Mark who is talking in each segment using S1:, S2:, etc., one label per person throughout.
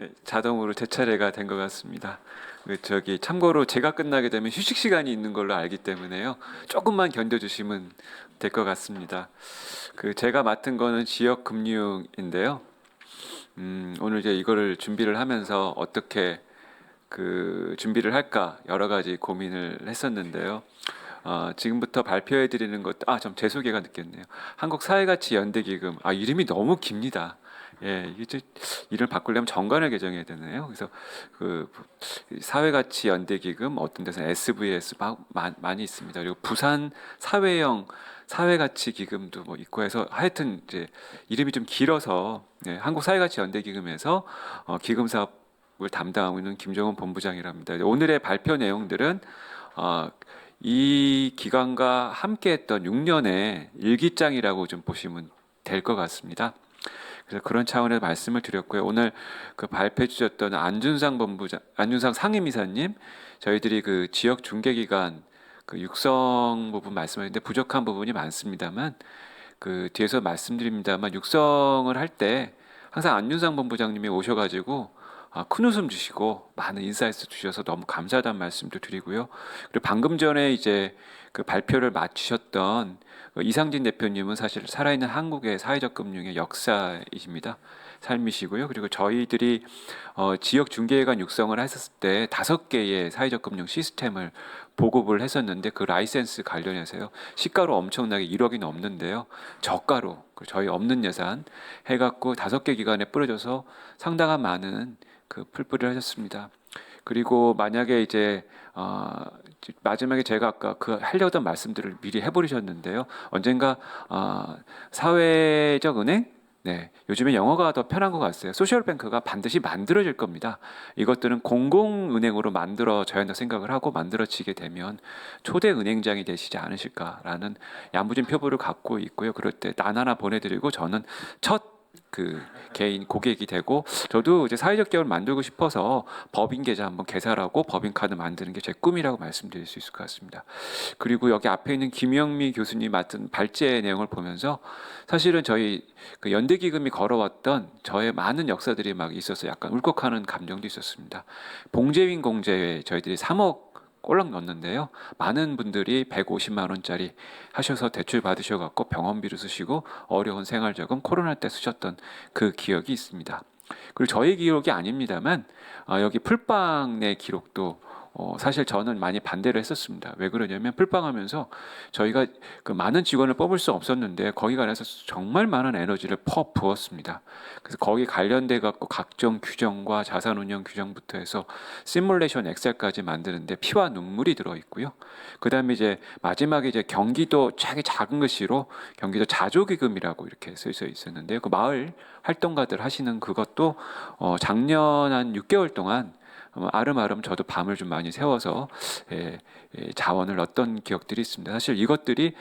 S1: 네, 자동으로 제 차례가 된 것 같습니다. 참고로 제가 끝나게 되면 휴식 시간이 있는 걸로 알기 때문에요. 조금만 견뎌주시면 될 것 같습니다. 제가 맡은 거는 지역 금융인데요. 오늘 이제 이거를 준비를 하면서 어떻게 준비를 할까 여러 가지 고민을 했었는데요. 지금부터 발표해 드리는 것, 제 소개가 늦겠네요. 한국사회가치연대기금, 이름이 너무 깁니다. 예, 이제 이름을 바꾸려면 정관을 개정해야 되네요. 그래서 그 사회가치연대기금, 어떤 데서는 SVS 많이 있습니다. 그리고 부산 사회형 사회가치기금도 뭐 있고 해서 하여튼 이제 이름이 좀 길어서, 한국사회가치연대기금에서 기금 사업을 담당하고 있는 김정은 본부장이랍니다. 오늘의 발표 내용들은 어, 이 기관과 함께했던 6년의 일기장이라고 좀 보시면 될 것 같습니다. 그래서 그런 차원에서 말씀을 드렸고요. 오늘 발표해 주셨던 안준상 상임이사님, 저희들이 지역 중개기관 육성 부분 말씀하셨는데 부족한 부분이 많습니다만 뒤에서 말씀드립니다만 육성을 할 때 항상 안윤상 본부장님이 오셔가지고 큰 웃음 주시고 많은 인사이트 주셔서 너무 감사하다는 말씀도 드리고요. 그리고 방금 전에 이제 발표를 마치셨던 이상진 대표님은 사실 살아있는 한국의 사회적 금융의 역사이십니다. 삶이시고요. 그리고 저희들이 지역 중개회관 육성을 했었을 때 5개의 사회적 금융 시스템을 보급을 했었는데 그 라이센스 관련해서요. 시가로 엄청나게 1억이 넘는데요. 저가로 저희 없는 예산 해갖고 5개 기관에 뿌려져서 상당한 많은 풀뿌리를 하셨습니다. 그리고 만약에 이제 마지막에 제가 아까 하려던 말씀들을 미리 해버리셨는데요. 언젠가 사회적 은행, 네, 요즘에 영어가 더 편한 것 같아요. 소셜뱅크가 반드시 만들어질 겁니다. 이것들은 공공은행으로 만들어져야 한다고 생각을 하고 만들어지게 되면 초대 은행장이 되시지 않으실까라는 야무진 표부를 갖고 있고요. 그럴 때 하나 보내드리고 저는 첫 개인 고객이 되고 저도 이제 사회적 기업을 만들고 싶어서 법인 계좌 한번 개설하고 법인 카드 만드는 게 제 꿈이라고 말씀드릴 수 있을 것 같습니다. 그리고 여기 앞에 있는 김영미 교수님 맡은 발제 내용을 보면서 사실은 저희 연대기금이 걸어왔던 저의 많은 역사들이 막 있어서 약간 울컥하는 감정도 있었습니다. 봉제윈 공제에 저희들이 3억 꼴랑 넣었는데요. 많은 분들이 150만 원짜리 하셔서 대출 받으셔갖고 병원비로 쓰시고 어려운 생활자금 코로나 때 쓰셨던 그 기억이 있습니다. 그리고 저희 기록이 아닙니다만 여기 풀빵 내 기록도 사실 저는 많이 반대를 했었습니다. 왜 그러냐면 풀빵하면서 저희가 많은 직원을 뽑을 수 없었는데 거기 가서 정말 많은 에너지를 부었습니다. 그래서 거기 관련돼 갖고 각종 규정과 자산운용 규정부터 해서 시뮬레이션 엑셀까지 만드는데 피와 눈물이 들어 있고요. 그다음에 이제 마지막에 이제 경기도 작은 글씨로 경기도 자조기금이라고 이렇게 쓰여 있었는데요. 그 마을 활동가들 하시는 그것도 작년 한 6개월 동안 아름아름 저도 밤을 좀 많이 새워서 자원을 넣었던 기억들이 있습니다. 사실 이것들이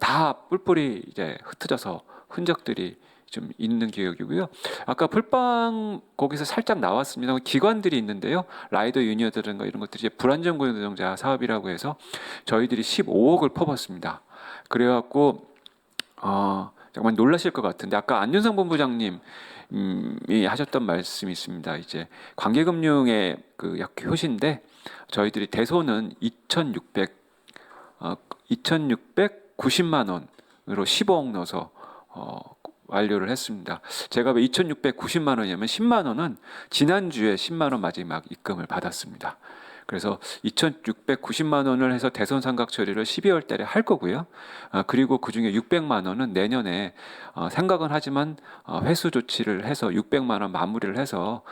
S1: 다 뿔뿔이 이제 흩어져서 흔적들이 좀 있는 기억이고요. 아까 풀빵 거기서 살짝 나왔습니다. 기관들이 있는데요. 라이더 유니어들인가 이런 것들이 불안전 고용노동자 사업이라고 해서 저희들이 15억을 퍼붓습니다. 그래갖고 정말 놀라실 것 같은데 아까 안윤상 본부장님 이 하셨던 말씀이 있습니다. 이제 관계금융의 효시인데 저희들이 대손은 2,690만 원으로 15억 넣어서 완료를 했습니다. 제가 왜 2,690만 원이냐면 10만 원은 지난주에 10만 원 마지막 입금을 받았습니다. 그래서 2,690만 원을 해서 대손 상각 처리를 12월 달에 할 거고요. 그리고 그중에 600만 원은 내년에 생각은 하지만 회수 조치를 해서 600만 원 마무리를 해서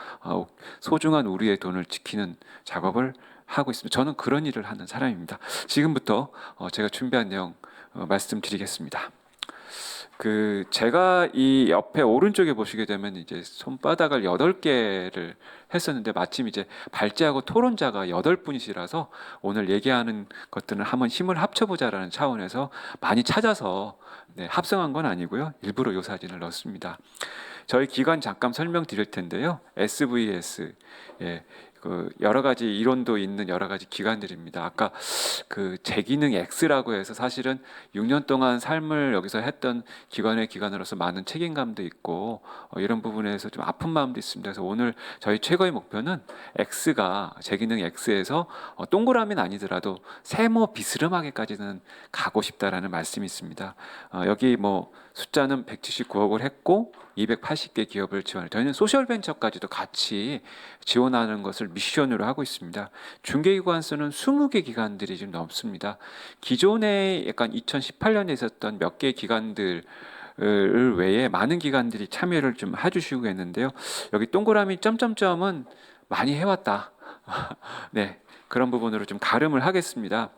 S1: 소중한 우리의 돈을 지키는 작업을 하고 있습니다. 저는 그런 일을 하는 사람입니다. 지금부터 제가 준비한 내용 말씀드리겠습니다. 제가 이 옆에 오른쪽에 보시게 되면 이제 손바닥을 8개를 했었는데 마침 이제 발제하고 토론자가 8분이시라서 오늘 얘기하는 것들은 한번 힘을 합쳐보자라는 차원에서 많이 찾아서 합성한 건 아니고요. 일부러 이 사진을 넣었습니다. 저희 기관 잠깐 설명드릴 텐데요. SVS, 예, 그 여러 가지 이론도 있는 여러 가지 기관들입니다. 아까 그 제기능 X라고 해서 사실은 6년 동안 삶을 여기서 했던 기관의 기관으로서 많은 책임감도 있고 이런 부분에서 좀 아픈 마음도 있습니다. 그래서 오늘 저희 최고의 목표는 X가 제기능 X에서 동그라미는 아니더라도 세모 비스름하게까지는 가고 싶다라는 말씀이 있습니다. 여기 뭐 숫자는 179억을 했고 280개 기업을 지원해. 저희는 소셜벤처까지도 같이 지원하는 것을 미션으로 하고 있습니다. 중개기관 수는 20개 기관들이 지금 넘습니다. 기존에 약간 2018년에 있었던 몇 개 기관들 을 외에 많은 기관들이 참여를 좀 해주시고 있는데요. 여기 동그라미 점점점은 많이 해왔다. 네, 그런 부분으로 좀 가름을 하겠습니다.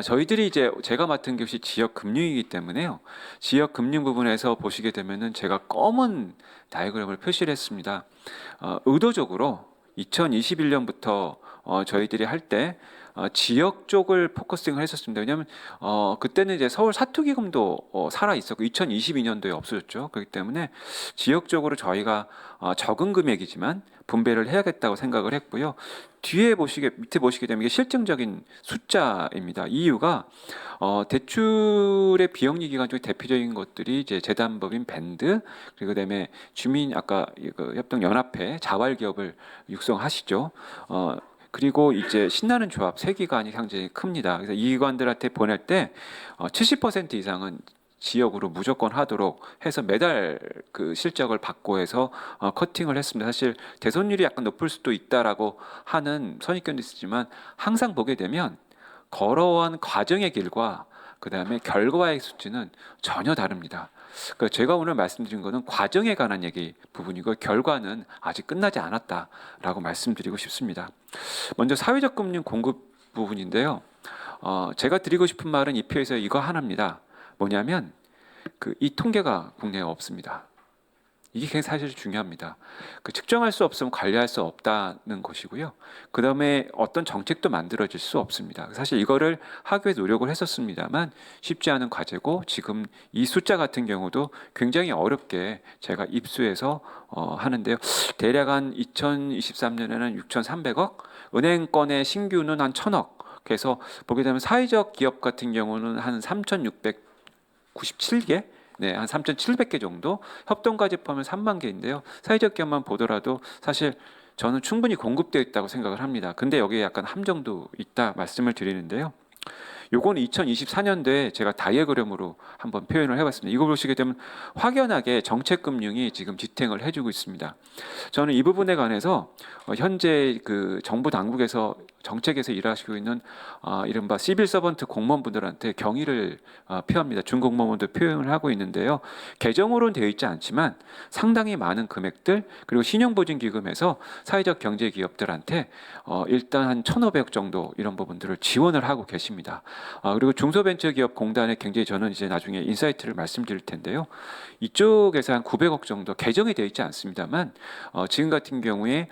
S1: 저희들이 이제 제가 맡은 것이 지역 금융이기 때문에요. 지역 금융 부분에서 보시게 되면은 제가 검은 다이어그램을 표시를 했습니다. 의도적으로 2021년부터 저희들이 할 때 지역 쪽을 포커싱을 했었습니다. 왜냐하면 그때는 이제 서울 사투기금도 살아 있었고 2022년도에 없어졌죠. 그렇기 때문에 지역적으로 저희가 적은 금액이지만 분배를 해야겠다고 생각을 했고요. 밑에 보시게 되면 이게 실증적인 숫자입니다. 이유가 대출의 비영리 기관 중에 대표적인 것들이 이제 재단법인 밴드, 그리고 그다음에 주민 아까 그 협동연합회 자활기업을 육성하시죠. 그리고 이제 신나는 조합 세 기관이 굉장히 큽니다. 그래서 이 기관들한테 보낼 때 70% 이상은 지역으로 무조건 하도록 해서 매달 그 실적을 받고 해서 커팅을 했습니다. 사실 대손율이 약간 높을 수도 있다라고 하는 선입견도 있지만 항상 보게 되면 걸어온 과정의 길과 그 다음에 결과의 수치는 전혀 다릅니다. 그러니까 제가 오늘 말씀드린 것은 과정에 관한 얘기 부분이고 결과는 아직 끝나지 않았다라고 말씀드리고 싶습니다. 먼저 사회적 금융 공급 부분인데요. 제가 드리고 싶은 말은 이 표에서 이거 하나입니다. 뭐냐면 이 통계가 국내에 없습니다. 이게 굉장히 사실 중요합니다. 측정할 수 없으면 관리할 수 없다는 것이고요. 그 다음에 어떤 정책도 만들어질 수 없습니다. 사실 이거를 하기 위해 노력을 했었습니다만 쉽지 않은 과제고 지금 이 숫자 같은 경우도 굉장히 어렵게 제가 입수해서 하는데요. 대략 한 2023년에는 6,300억, 은행권의 신규는 한 1,000억. 그래서 보게 되면 사회적 기업 같은 경우는 한 3,697개, 네, 한 3,700개 정도, 협동까지 포함하면 3만 개인데요. 사회적 기업만 보더라도 사실 저는 충분히 공급되어 있다고 생각을 합니다. 근데 여기에 약간 함정도 있다 말씀을 드리는데요. 요거는 2024년도에 제가 다이어그램으로 한번 표현을 해봤습니다. 이거 보시게 되면 확연하게 정책금융이 지금 지탱을 해주고 있습니다. 저는 이 부분에 관해서 현재 그 정부 당국에서 정책에서 일하시고 있는 이른바 시빌 서번트 공무원분들한테 경의를 표합니다. 준공무원도 표현을 하고 있는데요. 개정으로는 되어 있지 않지만 상당히 많은 금액들 그리고 신용보증기금에서 사회적 경제기업들한테 일단 한 1,500억 정도 이런 부분들을 지원을 하고 계십니다. 그리고 중소벤처기업공단에 굉장히 저는 이제 나중에 인사이트를 말씀드릴 텐데요. 이쪽에서 한 900억 정도 개정이 되어 있지 않습니다만 지금 같은 경우에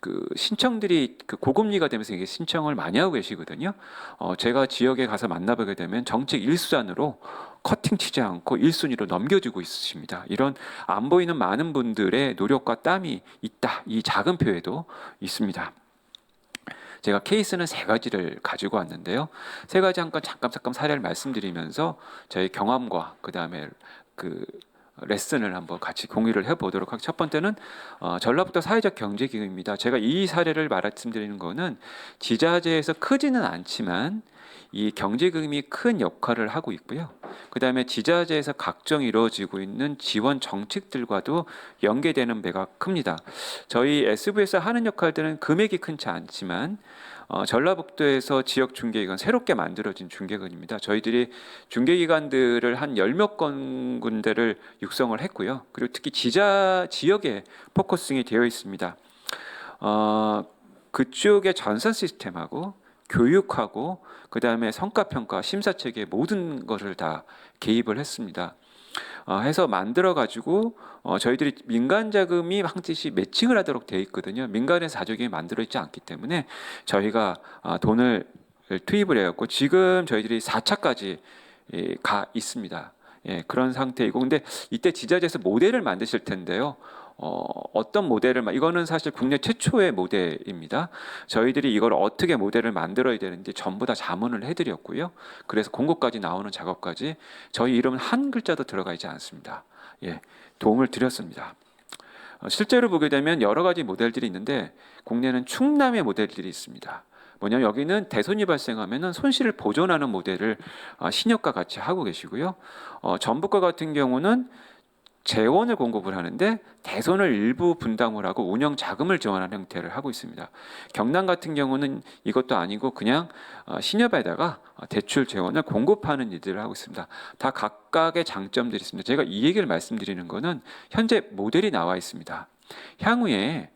S1: 그 신청들이 그 고금리가 되면서 이게 신청을 많이 하고 계시거든요. 제가 지역에 가서 만나보게 되면 정책 1수단으로 커팅 치지 않고 1순위로 넘겨주고 있으십니다. 이런 안 보이는 많은 분들의 노력과 땀이 있다. 이 작은 표에도 있습니다. 제가 케이스는 세 가지를 가지고 왔는데요. 세 가지 잠깐 사례를 말씀드리면서 저희 경험과 그 다음에 그 레슨을 한번 같이 공유를 해보도록 하겠습니다. 첫 번째는 전라북도 사회적 경제기금입니다. 제가 이 사례를 말씀드리는 거는 지자체에서 크지는 않지만 이 경제기금이 큰 역할을 하고 있고요. 그 다음에 지자체에서 각종 이루어지고 있는 지원 정책들과도 연계되는 배가 큽니다. 저희 SV에서 하는 역할들은 금액이 크지 않지만 전라북도에서 지역 중개기관 새롭게 만들어진 중개기관입니다. 저희들이 중개기관들을 한 10몇 군데를 육성을 했고요. 그리고 특히 지역에 포커싱이 되어 있습니다. 그쪽의 전산 시스템하고 교육하고 그 다음에 성과평가 심사체계 모든 것을 다 개입을 했습니다. 해서 만들어 가지고 저희들이 민간 자금이 반드시 매칭을 하도록 되어 있거든요. 민간에서 자족이 만들어 있지 않기 때문에 저희가 돈을 투입을 해갖고 지금 저희들이 4차까지 가 있습니다. 예, 그런 상태이고, 근데 이때 지자체에서 모델을 만드실 텐데요. 어떤 모델을 이거는 사실 국내 최초의 모델입니다. 저희들이 이걸 어떻게 모델을 만들어야 되는지 전부 다 자문을 해드렸고요. 그래서 공고까지 나오는 작업까지 저희 이름은 한 글자도 들어가 있지 않습니다. 예, 도움을 드렸습니다. 실제로 보게 되면 여러 가지 모델들이 있는데 국내는 충남의 모델들이 있습니다. 뭐냐면 여기는 대손이 발생하면 손실을 보존하는 모델을 신협과 같이 하고 계시고요. 전북과 같은 경우는 재원을 공급을 하는데 대손을 일부 분담을 하고 운영 자금을 지원하는 형태를 하고 있습니다. 경남 같은 경우는 이것도 아니고 그냥 신협에다가 대출 재원을 공급하는 일들을 하고 있습니다. 다 각각의 장점들이 있습니다. 제가 이 얘기를 말씀드리는 거는 현재 모델이 나와 있습니다. 향후에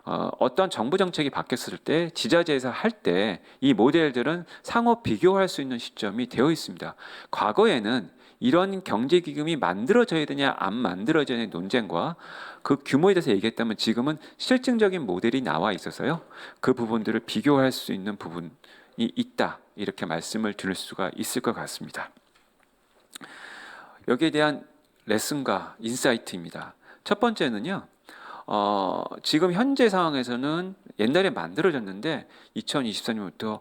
S1: 어떤 정부 정책이 바뀌었을 때 지자체에서 할 때 이 모델들은 상호 비교할 수 있는 시점이 되어 있습니다. 과거에는 이런 경제기금이 만들어져야 되냐 안 만들어져야 되냐 논쟁과 그 규모에 대해서 얘기했다면 지금은 실증적인 모델이 나와 있어서요. 그 부분들을 비교할 수 있는 부분이 있다. 이렇게 말씀을 드릴 수가 있을 것 같습니다. 여기에 대한 레슨과 인사이트입니다. 첫 번째는요. 지금 현재 상황에서는 옛날에 만들어졌는데 2024년부터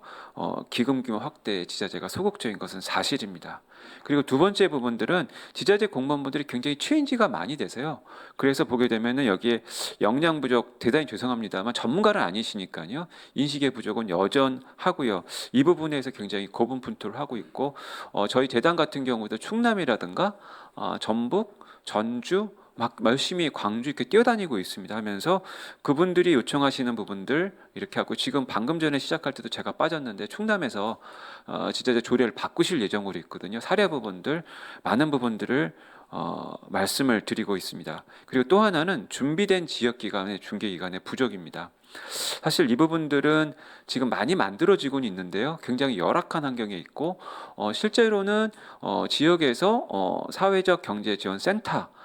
S1: 기금 규모 확대 지자체가 소극적인 것은 사실입니다. 그리고 두 번째 부분들은 지자체 공무원분들이 굉장히 체인지가 많이 되세요. 그래서 보게 되면은 여기에 역량 부족 대단히 죄송합니다만 전문가는 아니시니까요. 인식의 부족은 여전하고요. 이 부분에서 굉장히 고분분투를 하고 있고 저희 재단 같은 경우도 충남이라든가 전북, 전주 막 열심히 광주 이렇게 뛰어다니고 있습니다 하면서 그분들이 요청하시는 부분들 이렇게 하고 지금 방금 전에 시작할 때도 제가 빠졌는데 충남에서 지자체 조례를 바꾸실 예정으로 있거든요. 사례 부분들 많은 부분들을 말씀을 드리고 있습니다. 그리고 또 하나는 준비된 지역기관의 중개기관의 부족입니다. 사실 이 부분들은 지금 많이 만들어지고는 있는데요. 굉장히 열악한 환경에 있고 실제로는 지역에서 사회적 경제지원센터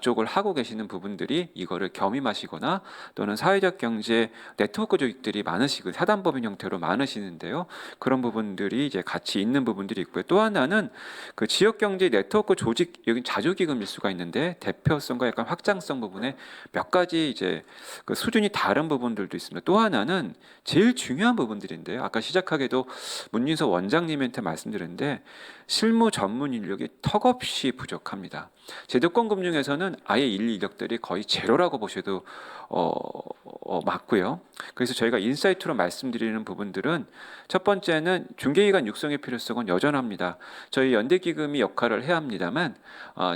S1: 쪽을 하고 계시는 부분들이 이거를 겸임하시거나 또는 사회적 경제 네트워크 조직들이 많으시고 사단법인 형태로 많으시는데요. 그런 부분들이 이제 같이 있는 부분들이 있고요. 또 하나는 그 지역 경제 네트워크 조직 여기 자주기금일 수가 있는데 대표성과 약간 확장성 부분에 몇 가지 이제 그 수준이 다른 부분들도 있습니다. 또 하나는 제일 중요한 부분들인데요. 아까 시작하게도 문진서 원장님한테 말씀드렸는데 실무 전문 인력이 턱없이 부족합니다. 제도권 금융에서는 아예 인력들이 거의 제로라고 보셔도 맞고요. 그래서 저희가 인사이트로 말씀드리는 부분들은 첫 번째는 중개기관 육성의 필요성은 여전합니다. 저희 연대기금이 역할을 해야 합니다만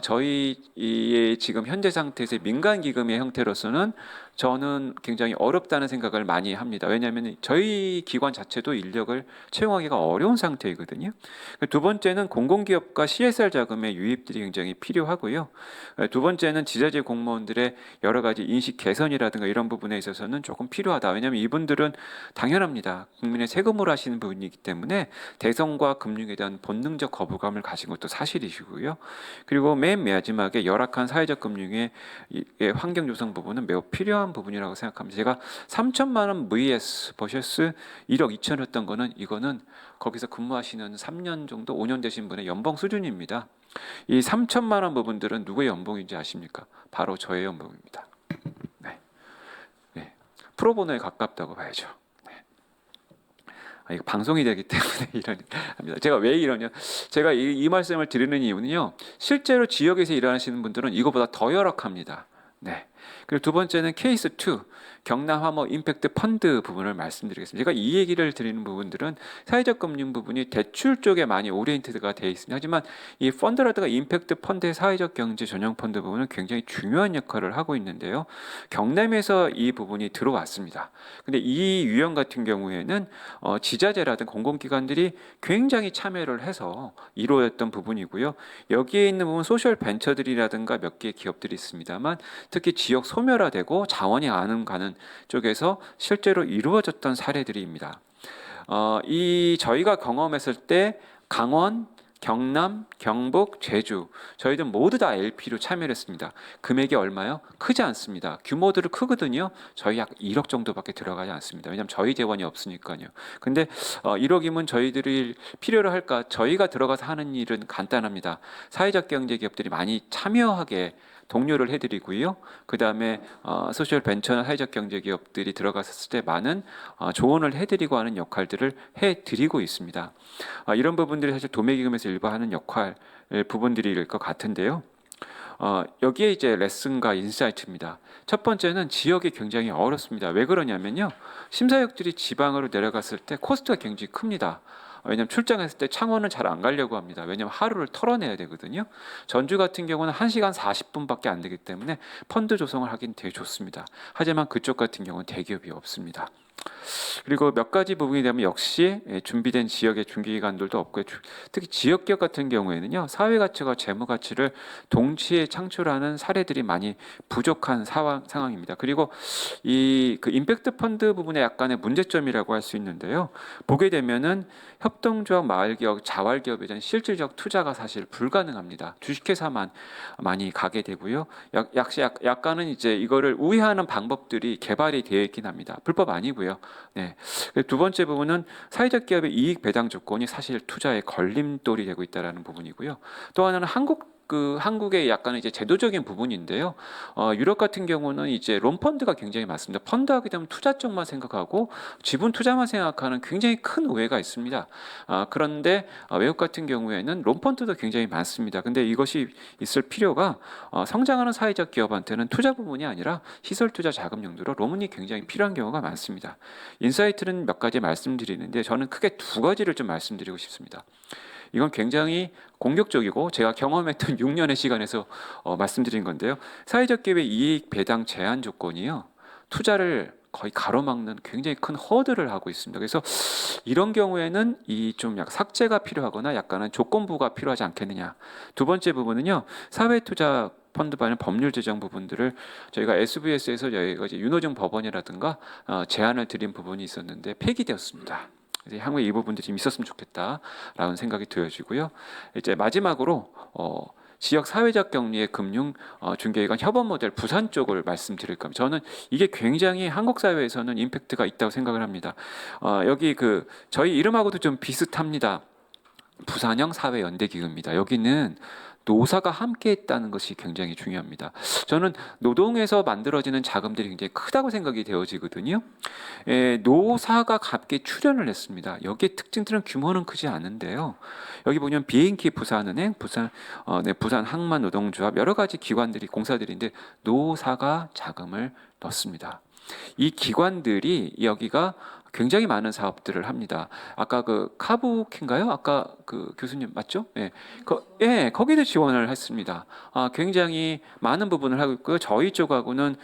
S1: 저희의 지금 현재 상태에서 민간기금의 형태로서는 저는 굉장히 어렵다는 생각을 많이 합니다. 왜냐하면 저희 기관 자체도 인력을 채용하기가 어려운 상태이거든요. 두 번째는 공공기업과 CSR 자금의 유입들이 굉장히 필요하고요. 두 번째는 지자체 공무원들의 여러 가지 인식 개선이라든가 이런 부분에 있어서는 조금 필요하다. 왜냐하면 이분들은 당연합니다. 국민의 세금으로 하시는 부분이기 때문에 대선과 금융에 대한 본능적 거부감을 가진 것도 사실이시고요. 그리고 맨 마지막에 열악한 사회적 금융의 환경 조성 부분은 매우 필요한 부분이라고 생각합니다. 제가 3천만 원 vs 버셔스 1억 2천이었던 거는 이거는 거기서 근무하시는 3년 정도 5년 되신 분의 연봉 수준입니다. 이 3천만 원 부분들은 누구의 연봉인지 아십니까? 바로 저의 연봉입니다. 네. 네. 프로보노에 가깝다고 봐야죠. 네. 이거 방송이 되기 때문에 합니다. 제가 왜 이러냐? 제가 이 말씀을 드리는 이유는요. 실제로 지역에서 일하시는 분들은 이거보다 더 열악합니다. 네. 그리고 두 번째는 케이스 2 경남 화목 임팩트 펀드 부분을 말씀드리겠습니다. 제가 이 얘기를 드리는 부분들은 사회적 금융 부분이 대출 쪽에 많이 오리엔티드가 되어 있습니다. 하지만 이 펀드라든가 임팩트 펀드의 사회적 경제 전용 펀드 부분은 굉장히 중요한 역할을 하고 있는데요. 경남에서 이 부분이 들어왔습니다. 근데 이 유형 같은 경우에는 지자체라든 공공기관들이 굉장히 참여를 해서 이루어졌던 부분이고요. 여기에 있는 부분 소셜 벤처들이라든가 몇 개의 기업들이 있습니다만 특히 지역 소멸화되고 자원이 안 가는 쪽에서 실제로 이루어졌던 사례들입니다. 이 저희가 경험했을 때 강원, 경남, 경북, 제주 저희들 모두 다 LP로 참여를 했습니다. 금액이 얼마요? 크지 않습니다. 규모들은 크거든요. 저희 약 1억 정도밖에 들어가지 않습니다. 왜냐하면 저희 재원이 없으니까요. 근데 1억이면 저희들이 필요로 할까? 저희가 들어가서 하는 일은 간단합니다. 사회적 경제 기업들이 많이 참여하게 독려를 해드리고요. 그 다음에 소셜 벤처나 사회적 경제 기업들이 들어갔을 때 많은 조언을 해드리고 하는 역할들을 해드리고 있습니다. 이런 부분들이 사실 도매기금에서 일부 하는 역할 부분들일 것 같은데요. 여기에 이제 레슨과 인사이트입니다. 첫 번째는 지역이 굉장히 어렵습니다. 왜 그러냐면요. 심사역들이 지방으로 내려갔을 때 코스트가 굉장히 큽니다. 왜냐하면 출장했을 때 창원은 잘 안 가려고 합니다. 왜냐하면 하루를 털어내야 되거든요. 전주 같은 경우는 1시간 40분밖에 안 되기 때문에 펀드 조성을 하긴 되게 좋습니다. 하지만 그쪽 같은 경우는 대기업이 없습니다. 그리고 몇 가지 부분이 되면 역시 준비된 지역의 중개기관들도 없고요. 특히 지역기업 같은 경우에는요, 사회가치와 재무가치를 동시에 창출하는 사례들이 많이 부족한 상황입니다. 그리고 그 임팩트 펀드 부분에 약간의 문제점이라고 할 수 있는데요. 보게 되면은 협동조합, 마을기업, 자활기업에 대한 실질적 투자가 사실 불가능합니다. 주식회사만 많이 가게 되고요. 약간은 이제 이거를 우회하는 방법들이 개발이 되어 있긴 합니다. 불법 아니고요. 네. 두 번째 부분은 사회적 기업의 이익 배당 조건이 사실 투자의 걸림돌이 되고 있다는 부분이고요. 또 하나는 한국의 약간 이제 제도적인 부분인데요. 유럽 같은 경우는 이제 론 펀드가 굉장히 많습니다. 펀드 하게 되면 투자 쪽만 생각하고 지분 투자만 생각하는 굉장히 큰 오해가 있습니다. 그런데 외국 같은 경우에는 론 펀드도 굉장히 많습니다. 근데 이것이 있을 필요가 성장하는 사회적 기업한테는 투자 부분이 아니라 시설 투자 자금 용도로 론이 굉장히 필요한 경우가 많습니다. 인사이트는 몇 가지 말씀드리는데 저는 크게 두 가지를 좀 말씀드리고 싶습니다. 이건 굉장히 공격적이고 제가 경험했던 6년의 시간에서 말씀드린 건데요. 사회적 기업의 이익 배당 제한 조건이요. 투자를 거의 가로막는 굉장히 큰 허들을 하고 있습니다. 그래서 이런 경우에는 이 좀 삭제가 필요하거나 약간은 조건부가 필요하지 않겠느냐. 두 번째 부분은요. 사회투자 펀드 반영 법률 제정 부분들을 저희가 SBS에서 저희가 이제 윤호중 법원이라든가 제안을 드린 부분이 있었는데 폐기되었습니다. 향후에 이 부분들이 좀 있었으면 좋겠다라는 생각이 들어지고요. 이제 마지막으로 지역 사회적 격리의 금융 중개기관 협업 모델 부산 쪽을 말씀드릴 겁니다. 저는 이게 굉장히 한국 사회에서는 임팩트가 있다고 생각을 합니다. 여기 저희 이름하고도 좀 비슷합니다. 부산형 사회연대기금입니다. 여기는 노사가 함께 했다는 것이 굉장히 중요합니다. 저는 노동에서 만들어지는 자금들이 굉장히 크다고 생각이 되어지거든요. 노사가 함께 출연을 했습니다. 여기에 특징들은 규모는 크지 않은데요. 여기 보면 비행기 부산은행, 부산 항만 노동조합 여러 가지 기관들이 공사들인데 노사가 자금을 넣습니다. 이 기관들이 여기가 굉장히 많은 사업들을 합니다. 아까 카부키인가요? 아까 교수님 맞죠? 거기도 지원을 했습니다. 굉장히 많은 부분을 하고 있고요. 저희 쪽하고는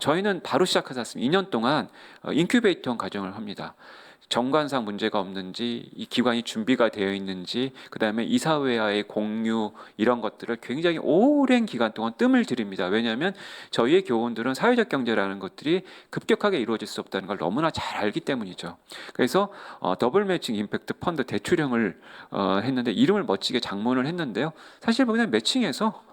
S1: 저희는 바로 시작해서 2년 동안 인큐베이터 과정을 합니다. 정관상 문제가 없는지, 이 기관이 준비가 되어 있는지, 그 다음에 이사회와의 공유 이런 것들을 굉장히 오랜 기간 동안 뜸을 들입니다. 왜냐하면 저희의 교원들은 사회적 경제라는 것들이 급격하게 이루어질 수 없다는 걸 너무나 잘 알기 때문이죠. 그래서 더블 매칭 임팩트 펀드 대출형을 했는데 이름을 멋지게 장문을 했는데요. 사실 보면 매칭해서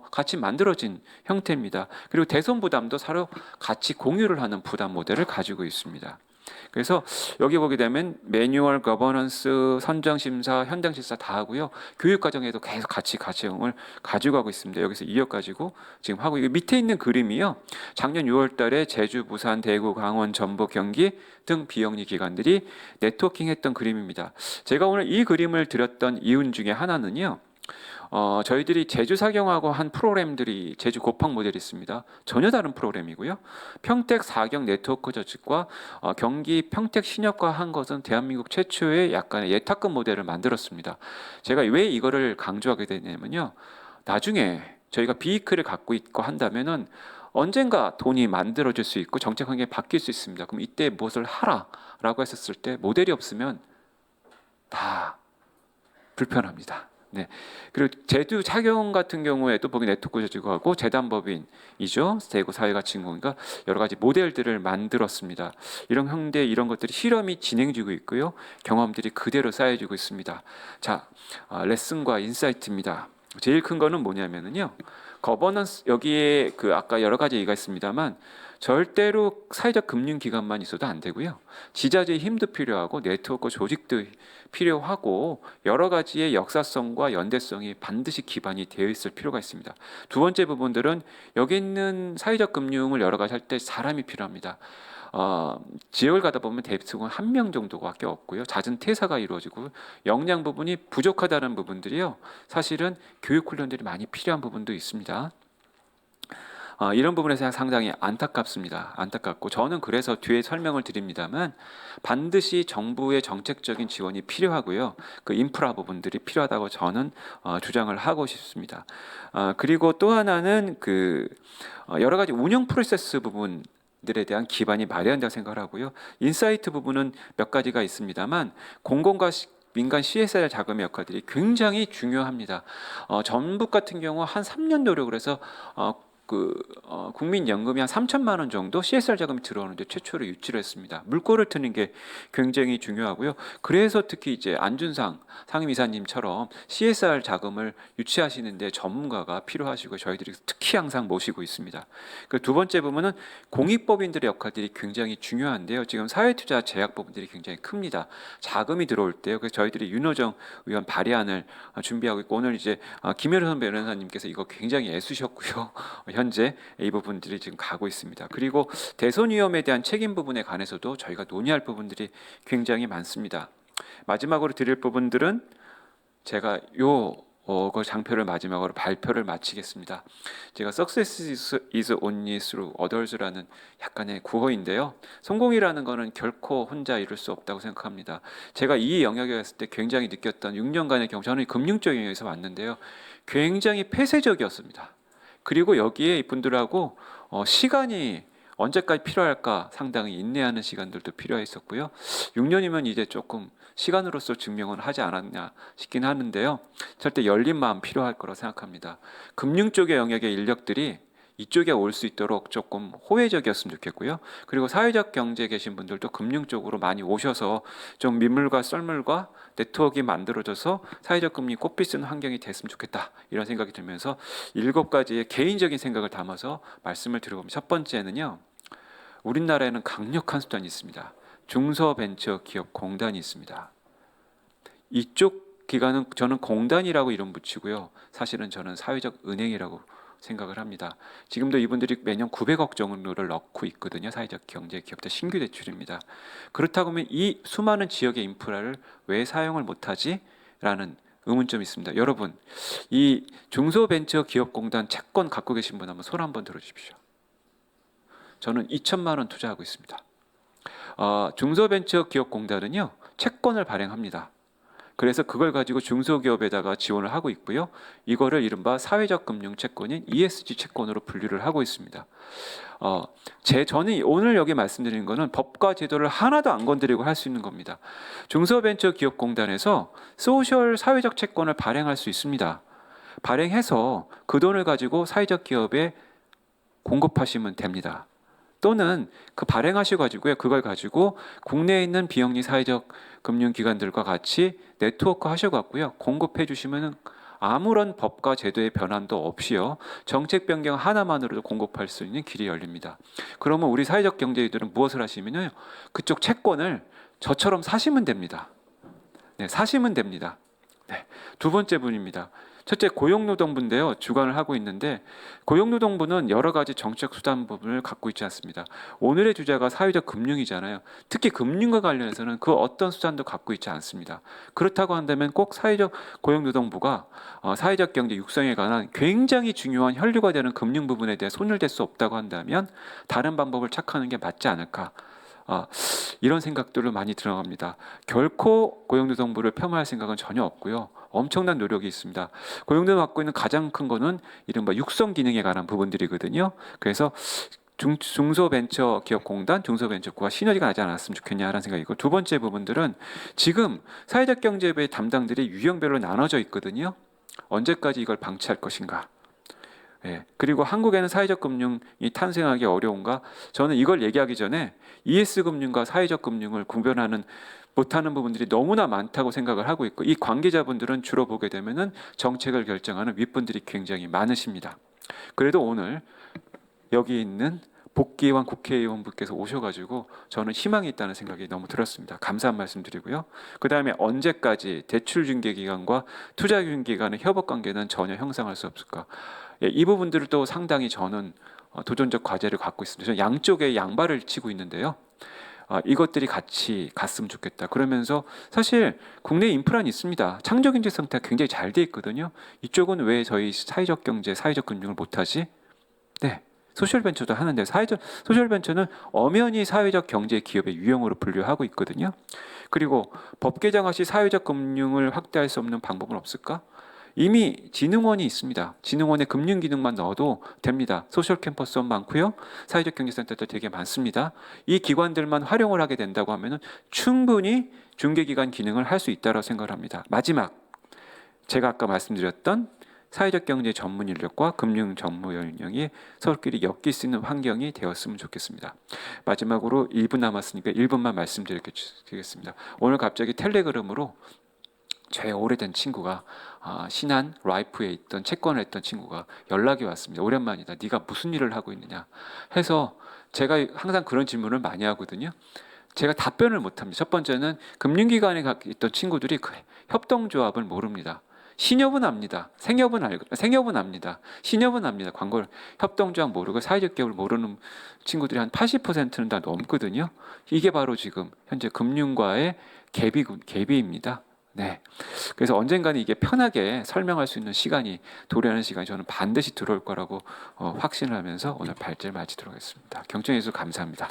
S1: 같이 만들어진 형태입니다. 그리고 대손 부담도 서로 같이 공유를 하는 부담 모델을 가지고 있습니다. 그래서 여기 보게 되면 매뉴얼, 거버넌스, 선정심사, 현장실사 다 하고요. 교육과정에도 계속 같이 과정을 가지고 가고 있습니다. 여기서 이어가지고 지금 하고, 이거 밑에 있는 그림이요. 작년 6월 달에 제주, 부산, 대구, 강원, 전북, 경기 등 비영리 기관들이 네트워킹 했던 그림입니다. 제가 오늘 이 그림을 드렸던 이유 중에 하나는요. 저희들이 제주 사경하고 한 프로그램들이 제주 고팡 모델이 있습니다. 전혀 다른 프로그램이고요. 평택 사경 네트워크 조직과 경기 평택 신협과 한 것은 대한민국 최초의 약간의 예탁금 모델을 만들었습니다. 제가 왜 이거를 강조하게 되냐면요. 나중에 저희가 비이크를 갖고 있고 한다면은 언젠가 돈이 만들어질 수 있고 정책 환경이 바뀔 수 있습니다. 그럼 이때 무엇을 하라라고 했었을 때 모델이 없으면 다 불편합니다. 네. 그리고 제도 착용 같은 경우에도 법인 네트워크 조직하고 재단법인이죠. 대구 사회가치인공인가 여러 가지 모델들을 만들었습니다. 이런 형태 이런 것들이 실험이 진행되고 있고요. 경험들이 그대로 쌓여지고 있습니다. 자, 레슨과 인사이트입니다. 제일 큰 거는 뭐냐면은요. 거버넌스 여기에 그 아까 여러 가지 얘기가 있습니다만 절대로 사회적 금융기관만 있어도 안 되고요. 지자체의 힘도 필요하고 네트워크 조직도 필요하고 여러 가지의 역사성과 연대성이 반드시 기반이 되어 있을 필요가 있습니다. 두 번째 부분들은 여기 있는 사회적 금융을 여러 가지 할 때 사람이 필요합니다. 지역을 가다 보면 대부분 한 명 정도밖에 없고요. 잦은 퇴사가 이루어지고 역량 부분이 부족하다는 부분들이요. 사실은 교육 훈련들이 많이 필요한 부분도 있습니다. 이런 부분에서 상당히 안타깝습니다. 안타깝고 저는 그래서 뒤에 설명을 드립니다만 반드시 정부의 정책적인 지원이 필요하고요. 그 인프라 부분들이 필요하다고 저는 주장을 하고 싶습니다. 그리고 또 하나는 그 여러 가지 운영 프로세스 부분 들에 대한 기반이 마련된다고 생각을 하고요. 인사이트 부분은 몇 가지가 있습니다만 공공과 민간 CSR 자금의 역할들이 굉장히 중요합니다. 전북 같은 경우 한 3년 노력을 해서 국민연금이 한 3천만 원 정도 CSR 자금이 들어오는데 최초로 유치를 했습니다. 물꼬를 트는 게 굉장히 중요하고요. 그래서 특히 이제 안준상 상임이사님처럼 CSR 자금을 유치하시는데 전문가가 필요하시고 저희들이 특히 항상 모시고 있습니다. 그 두 번째 부분은 공익법인들의 역할들이 굉장히 중요한데요. 지금 사회투자 제약 부분들이 굉장히 큽니다. 자금이 들어올 때요. 그래서 저희들이 윤호정 의원 발의안을 준비하고 있고 오늘 이제 김혜선 변호사님께서 이거 굉장히 애쓰셨고요. 현재 이 부분들이 지금 가고 있습니다. 그리고 대선 위험에 대한 책임 부분에 관해서도 저희가 논의할 부분들이 굉장히 많습니다. 마지막으로 드릴 부분들은 제가 그 장표를 마지막으로 발표를 마치겠습니다. 제가 Success is only through others라는 약간의 구호인데요. 성공이라는 것은 결코 혼자 이룰 수 없다고 생각합니다. 제가 이 영역에 갔을 때 굉장히 느꼈던 6년간의 경험, 저는 금융적 영역에서 왔는데요. 굉장히 폐쇄적이었습니다. 그리고 여기에 이분들하고 시간이 언제까지 필요할까 상당히 인내하는 시간들도 필요했었고요. 6년이면 이제 조금 시간으로서 증명은 하지 않았냐 싶긴 하는데요. 절대 열린 마음 필요할 거라고 생각합니다. 금융 쪽의 영역의 인력들이 이쪽에 올 수 있도록 조금 호혜적이었으면 좋겠고요. 그리고 사회적 경제에 계신 분들도 금융 쪽으로 많이 오셔서 좀 민물과 썰물과 네트워크가 만들어져서 사회적 금융이 꽃빛 쓰는 환경이 됐으면 좋겠다. 이런 생각이 들면서 7가지의 개인적인 생각을 담아서 말씀을 드려봅니다. 첫 번째는요. 우리나라에는 강력한 수단이 있습니다. 중소벤처기업공단이 있습니다. 이쪽 기관은 저는 공단이라고 이름 붙이고요. 사실은 저는 사회적 은행이라고 생각을 합니다. 지금도 이분들이 매년 900억 정도를 넣고 있거든요. 사회적 경제 기업들 신규 대출입니다. 그렇다고 하면 이 수많은 지역의 인프라를 왜 사용을 못하지? 라는 의문점이 있습니다. 여러분, 이 중소벤처기업공단 채권 갖고 계신 분 한번 손 한번 들어주십시오. 저는 2천만 원 투자하고 있습니다. 중소벤처기업공단은요. 채권을 발행합니다. 그래서 그걸 가지고 중소기업에다가 지원을 하고 있고요. 이거를 이른바 사회적 금융 채권인 ESG 채권으로 분류를 하고 있습니다. 저는 오늘 여기 말씀드리는 거는 법과 제도를 하나도 안 건드리고 할 수 있는 겁니다. 중소벤처기업공단에서 소셜 사회적 채권을 발행할 수 있습니다. 발행해서 그 돈을 가지고 사회적 기업에 공급하시면 됩니다. 또는 그 발행하셔가지고요. 그걸 가지고 국내에 있는 비영리 사회적 금융기관들과 같이 네트워크 하셔갖고요. 공급해 주시면은 아무런 법과 제도의 변환도 없이요. 정책 변경 하나만으로도 공급할 수 있는 길이 열립니다. 그러면 우리 사회적 경제인들은 무엇을 하시면요. 그쪽 채권을 저처럼 사시면 됩니다. 네, 사시면 됩니다. 네, 두 번째 분입니다. 첫째 고용노동부인데요. 주관을 하고 있는데 고용노동부는 여러 가지 정책 수단 부분을 갖고 있지 않습니다. 오늘의 주제가 사회적 금융이잖아요. 특히 금융과 관련해서는 그 어떤 수단도 갖고 있지 않습니다. 그렇다고 한다면 꼭 사회적 고용노동부가 사회적 경제 육성에 관한 굉장히 중요한 혈류가 되는 금융 부분에 대해 손을 댈 수 없다고 한다면 다른 방법을 착하는 게 맞지 않을까. 이런 생각들을 많이 들어갑니다. 결코 고용노동부를 폄하할 생각은 전혀 없고요. 엄청난 노력이 있습니다. 고용노동부 갖고 있는 가장 큰 거는 이른바 육성 기능에 관한 부분들이거든요. 그래서 중소벤처기업공단, 중소벤처부와 시너지가 나지 않았으면 좋겠냐라는 생각이고, 두 번째 부분들은 지금 사회적 경제부의 담당들이 유형별로 나눠져 있거든요. 언제까지 이걸 방치할 것인가? 예. 그리고 한국에는 사회적 금융이 탄생하기 어려운가? 저는 이걸 얘기하기 전에 ES 금융과 사회적 금융을 구별하는 못하는 부분들이 너무나 많다고 생각을 하고 있고, 이 관계자분들은 주로 보게 되면은 정책을 결정하는 윗분들이 굉장히 많으십니다. 그래도 오늘 여기 있는 복귀wan 국회의원분께서 오셔가지고 저는 희망이 있다는 생각이 너무 들었습니다. 감사한 말씀드리고요. 그 다음에 언제까지 대출중개기관과 투자중개기관의 협업관계는 전혀 형성할 수 없을까? 예, 이 부분들을 또 상당히 저는 도전적 과제를 갖고 있습니다. 저는 양쪽에 양발을 치고 있는데요. 이것들이 같이 갔으면 좋겠다. 그러면서 사실 국내 인프라는 있습니다. 창조경제 생태가 굉장히 잘 돼 있거든요. 이쪽은 왜 저희 사회적 경제, 사회적 금융을 못하지? 네. 소셜벤처도 하는데 소셜벤처는 엄연히 사회적 경제 기업의 유형으로 분류하고 있거든요. 그리고 법 개정화 시 사회적 금융을 확대할 수 없는 방법은 없을까? 이미 진흥원이 있습니다. 진흥원에 금융 기능만 넣어도 됩니다. 소셜 캠퍼스원 많고요. 사회적 경제센터도 되게 많습니다. 이 기관들만 활용을 하게 된다고 하면은 충분히 중개기관 기능을 할 수 있다고 생각을 합니다. 마지막, 제가 아까 말씀드렸던 사회적 경제 전문 인력과 금융 전문 인력이 서로끼리 엮일 수 있는 환경이 되었으면 좋겠습니다. 마지막으로 1분 남았으니까 1분만 말씀드리겠습니다. 오늘 갑자기 텔레그램으로 제 오래된 친구가 신한 라이프에 있던 채권을 했던 친구가 연락이 왔습니다. 오랜만이다. 네가 무슨 일을 하고 있느냐 해서 제가 항상 그런 질문을 많이 하거든요. 제가 답변을 못합니다. 첫 번째는 금융기관에 있던 친구들이 그 협동조합을 모릅니다. 신협은 압니다. 생협은 압니다. 신협은 압니다. 광고를 협동조합 모르고 사회적 기업을 모르는 친구들이 한 80%는 다 넘거든요. 이게 바로 지금 현재 금융과의 갭입니다. 네. 그래서 언젠가는 이게 편하게 설명할 수 있는 시간이, 도래하는 시간이 저는 반드시 들어올 거라고 확신을 하면서 오늘 발제를 마치도록 하겠습니다. 경청해 주셔서 감사합니다.